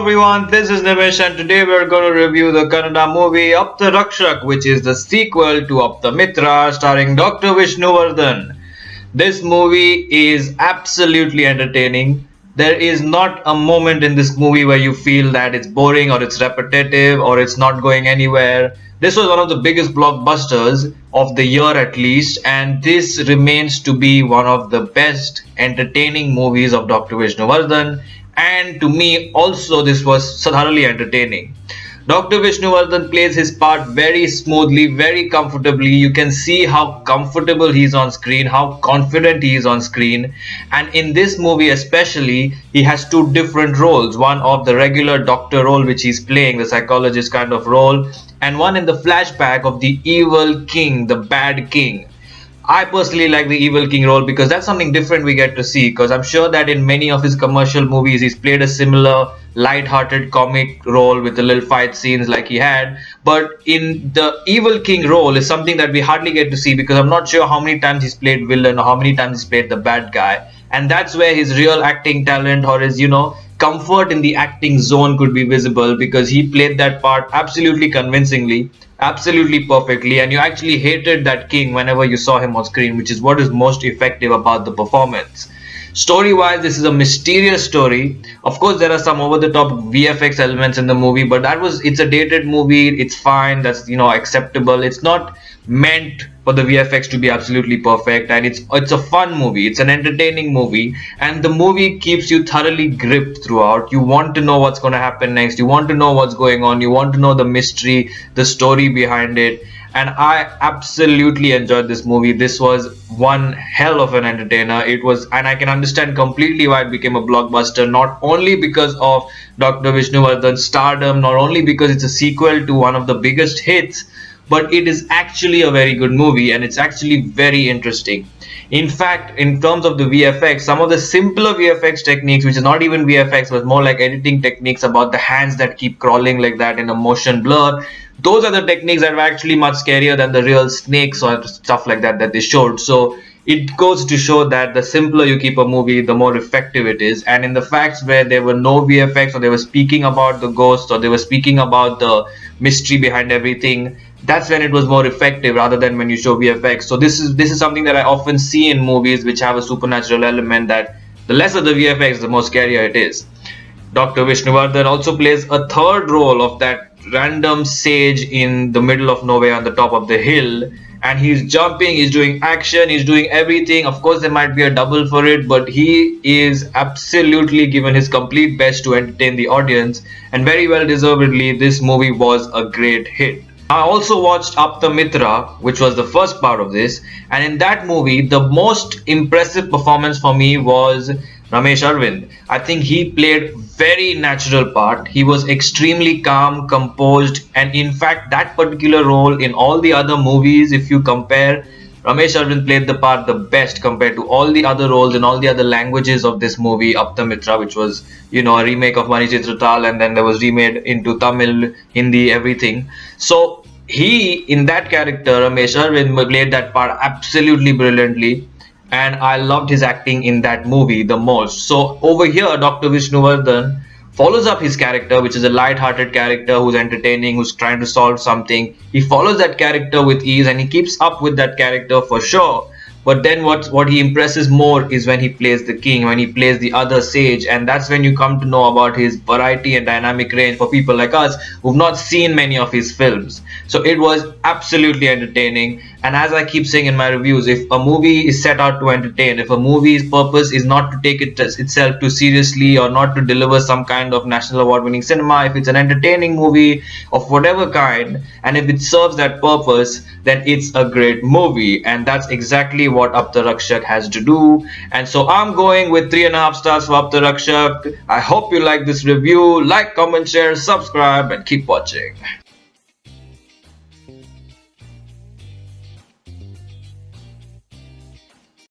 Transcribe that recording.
everyone, this is Nimish and today we're going to review the Kannada movie Aptharakshaka, which is the sequel to Aptamitra starring Dr. Vishnuvardhan. This movie is absolutely entertaining. There is not a moment in this movie where you feel that it's boring or it's repetitive or it's not going anywhere. This was one of the biggest blockbusters of the year at least, and this remains to be one of the best entertaining movies of Dr. Vishnuvardhan. And to me also this was thoroughly entertaining. Dr. Vishnuvardhan plays his part very smoothly, very comfortably. You can see how comfortable he is on screen, how confident he is on screen. And in this movie especially, he has two different roles. One of the regular doctor role which he's playing, the psychologist kind of role, and one in the flashback of the evil king, the bad king. I personally like the evil king role because that's something different we get to see, because I'm sure that in many of his commercial movies he's played a similar light-hearted comic role with the little fight scenes like he had, but in the evil king role is something that we hardly get to see because I'm not sure how many times he's played villain or how many times he's played the bad guy, and that's where his real acting talent or his comfort in the acting zone could be visible, because he played that part absolutely convincingly, absolutely perfectly, and you actually hated that king whenever you saw him on screen, which is what is most effective about the performance. Story wise, this is a mysterious story. Of course there are some over the top VFX elements in the movie, but it's a dated movie, it's fine, that's acceptable. It's not meant for the VFX to be absolutely perfect, and it's a fun movie, it's an entertaining movie, and the movie keeps you thoroughly gripped throughout. You want to know what's going to happen next, you want to know what's going on, you want to know the mystery, the story behind it, and I absolutely enjoyed this movie. This was one hell of an entertainer. And I can understand completely why it became a blockbuster, not only because of Dr. Vishnuvardhan's stardom, not only because it's a sequel to one of the biggest hits, but it is actually a very good movie and it's actually very interesting. In fact, in terms of the VFX, some of the simpler VFX techniques, which is not even VFX but more like editing techniques about the hands that keep crawling like that in a motion blur, those are the techniques that were actually much scarier than the real snakes or stuff like that they showed. So it goes to show that the simpler you keep a movie, the more effective it is. And in the facts where there were no VFX, or they were speaking about the ghosts, or they were speaking about the mystery behind everything, that's when it was more effective rather than when you show VFX. So this is something that I often see in movies which have a supernatural element, that the lesser the VFX, the more scarier it is. Dr. Vishnuvardhan also plays a third role of that random sage in the middle of nowhere on the top of the hill, and he's jumping, he's doing action, he's doing everything. Of course there might be a double for it, but he is absolutely given his complete best to entertain the audience, and very well deservedly this movie was a great hit. I also watched Aptamitra, which was the first part of this, and in that movie the most impressive performance for me was Ramesh Arvind. I think he played very natural part. He was extremely calm, composed, and in fact that particular role in all the other movies, if you compare, Ramesh Arvind played the part the best compared to all the other roles in all the other languages of this movie Aptamitra, which was a remake of Manichitratal, and then there was remade into Tamil, Hindi, everything. So he, in that character, Ramesh Arvind, played that part absolutely brilliantly, and I loved his acting in that movie the most. So over here Dr. Vishnuvardhan follows up his character, which is a light-hearted character who's entertaining, who's trying to solve something. He follows that character with ease and he keeps up with that character for sure. But then what he impresses more is when he plays the king, when he plays the other sage, and that's when you come to know about his variety and dynamic range for people like us who've not seen many of his films. So it was absolutely entertaining, and as I keep saying in my reviews, if a movie is set out to entertain, if a movie's purpose is not to take itself too seriously or not to deliver some kind of national award winning cinema, if it's an entertaining movie of whatever kind, and if it serves that purpose, then it's a great movie, and that's exactly what Aptharakshak has to do. And so I'm going with 3.5 stars for Aptharakshak. I hope you like this review. Like, comment, share, subscribe, and keep watching.